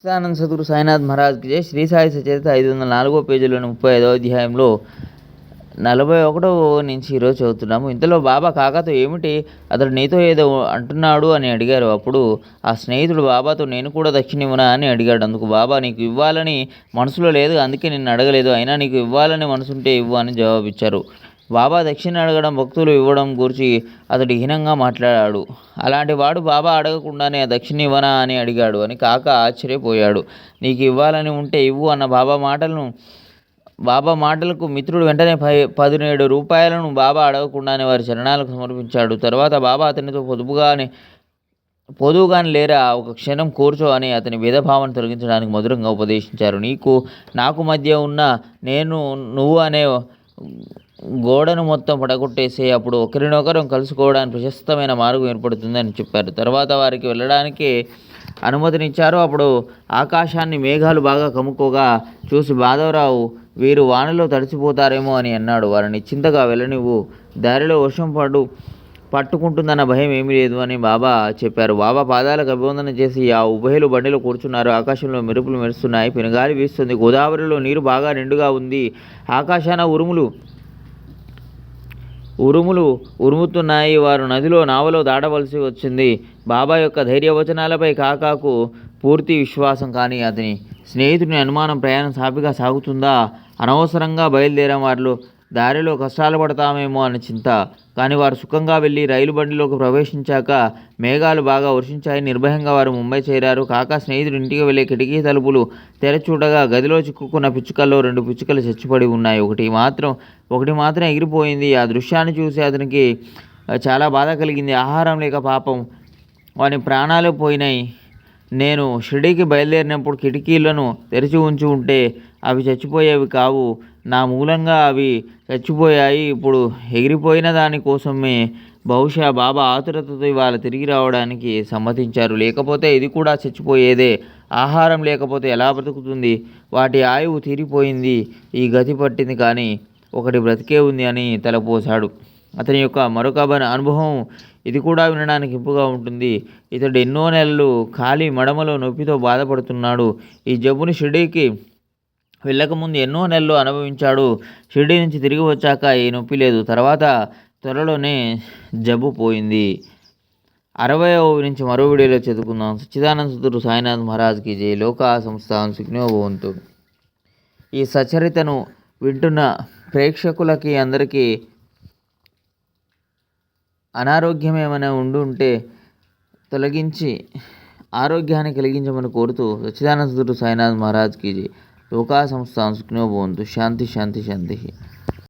సచ్చిదానంద సద్గురు సాయినాథ్ మహారాజ్కి జై. శ్రీ సాయి సచరిత 504 పేజీలోని 35వ అధ్యాయంలో 41వ నుంచి ఈరోజు చదువుతున్నాము. ఇంతలో బాబా కాకాతో ఏమిటి, అతడు నీతో ఏదో అంటున్నాడు అని అడిగారు. అప్పుడు ఆ స్నేహితుడు బాబాతో నేను కూడా దక్షిణ ఇవ్వనా అని అడిగాడు. అందుకు బాబా నీకు ఇవ్వాలని మనసులో లేదు, అందుకే నిన్ను అడగలేదు, అయినా నీకు ఇవ్వాలని మనసుంటే ఇవ్వు అని జవాబిచ్చారు. బాబా దక్షిణ అడగడం భక్తులు ఇవ్వడం గురించి అతడు హీనంగా మాట్లాడాడు. అలాంటి వాడు బాబా అడగకుండానే దక్షిణ ఇవ్వనా అని అడిగాడు అని కాక ఆశ్చర్యపోయాడు. నీకు ఇవ్వాలని ఉంటే ఇవ్వు అన్న బాబా మాటలకు మిత్రుడు వెంటనే 17 రూపాయలను బాబా అడగకుండానే వారి చరణాలకు సమర్పించాడు. తర్వాత బాబా అతనితో పొదువుగాని లేరా, ఒక క్షణం కూర్చో అని అతని భేదభావాన్ని తొలగించడానికి మధురంగా ఉపదేశించారు. నాకు మధ్య ఉన్న నువ్వు అనే గోడను మొత్తం పడగొట్టేసే, అప్పుడు ఒకరినొకరు కలుసుకోవడానికి ప్రశస్తమైన మార్గం ఏర్పడుతుంది అని చెప్పారు. తర్వాత వారికి వెళ్ళడానికి అనుమతినిచ్చారు. అప్పుడు ఆకాశాన్ని మేఘాలు బాగా కమ్ముకోగా చూసి మాధవరావు వీరు వానలో తడిసిపోతారేమో అని అన్నాడు. వారిని చింతగా వెళ్ళనివ్వు, దారిలో వర్షం పట్టుకుంటుందన్న భయం ఏమీ లేదు అని బాబా చెప్పారు. బాబా పాదాలకు అభివందన చేసి ఆ ఉభయలు బండిలో కూర్చున్నారు. ఆకాశంలో మెరుపులు మెరుస్తున్నాయి, పెనుగాలి వీస్తుంది. గోదావరిలో నీరు బాగా నిండుగా ఉంది. ఆకాశాన ఉరుముతున్నాయి. వారు నదిలో నావలో దాటవలసి వచ్చింది. బాబా యొక్క ధైర్యవచనాలపై కాకాకు పూర్తి విశ్వాసం. కానీ అతని స్నేహితుని అనుమానం ప్రయాణం సాఫీగా సాగుతుందా, అనవసరంగా బయలుదేరాం, వారిలో దారిలో కష్టాలు పడతామేమో అని చింత. కానీ వారు సుఖంగా వెళ్ళి రైలు బండిలోకి ప్రవేశించాక మేఘాలు బాగా వర్షించాయి. నిర్భయంగా వారు ముంబై చేరారు. కాకా స్నేహితుడు ఇంటికి వెళ్ళే కిటికీ తలుపులు తెరచూడగా గదిలో చిక్కుకున్న పిచ్చుకల్లో 2 పిచ్చుకలు చచ్చిపడి ఉన్నాయి. ఒకటి మాత్రం ఎగిరిపోయింది. ఆ దృశ్యాన్ని చూసి అతనికి చాలా బాధ కలిగింది. ఆహారం లేక పాపం వాని ప్రాణాలు పోయినాయి. నేను షిరిడీకి బయలుదేరినప్పుడు కిటికీలను తెరిచి ఉంచి ఉంటే అవి చచ్చిపోయేవి కావు. నా మూలంగా అవి చచ్చిపోయాయి. ఇప్పుడు ఎగిరిపోయిన దానికోసమే బహుశా బాబా ఆతురతతో ఇవాళ తిరిగి రావడానికి సమ్మతించారు. లేకపోతే ఇది కూడా చచ్చిపోయేదే. ఆహారం లేకపోతే ఎలా బ్రతుకుతుంది? వాటి ఆయువు తీరిపోయింది, ఈ గతి పట్టింది, కానీ ఒకటి బ్రతికే ఉంది అని తలపోశాడు. అతని యొక్క మరొక అనుభవం ఇది కూడా వినడానికి ఇంపుగా ఉంటుంది. ఇతడు ఎన్నో నెలలు ఖాళీ మడమలో నొప్పితో బాధపడుతున్నాడు. ఈ జబ్బుని షిరిడీకి వెళ్ళకముందు ఎన్నో నెలలు అనుభవించాడు. షిరిడీ నుంచి తిరిగి వచ్చాక ఈ నొప్పి లేదు. తర్వాత త్వరలోనే జబ్బు పోయింది. 60వ నుంచి మరో వీడియోలో చదువుకుందాం. సచ్చిదానంద సద్గురు సాయినాథ్ మహారాజ్కి జై. లోకా సంస్థాన్ సుఖినో భవంతు. ఈ సచరితను వింటున్న ప్రేక్షకులకి అందరికీ అనారోగ్యం ఏమైనా ఉంటే తొలగించి ఆరోగ్యాన్ని కలిగించమని కోరుతూ సచ్చిదానంద సద్గురు సాయినాథ్ మహారాజ్కి జై. లోకా సంస్థాన్ సుఖినో భవంతు. శాంతి శాంతి శాంతి.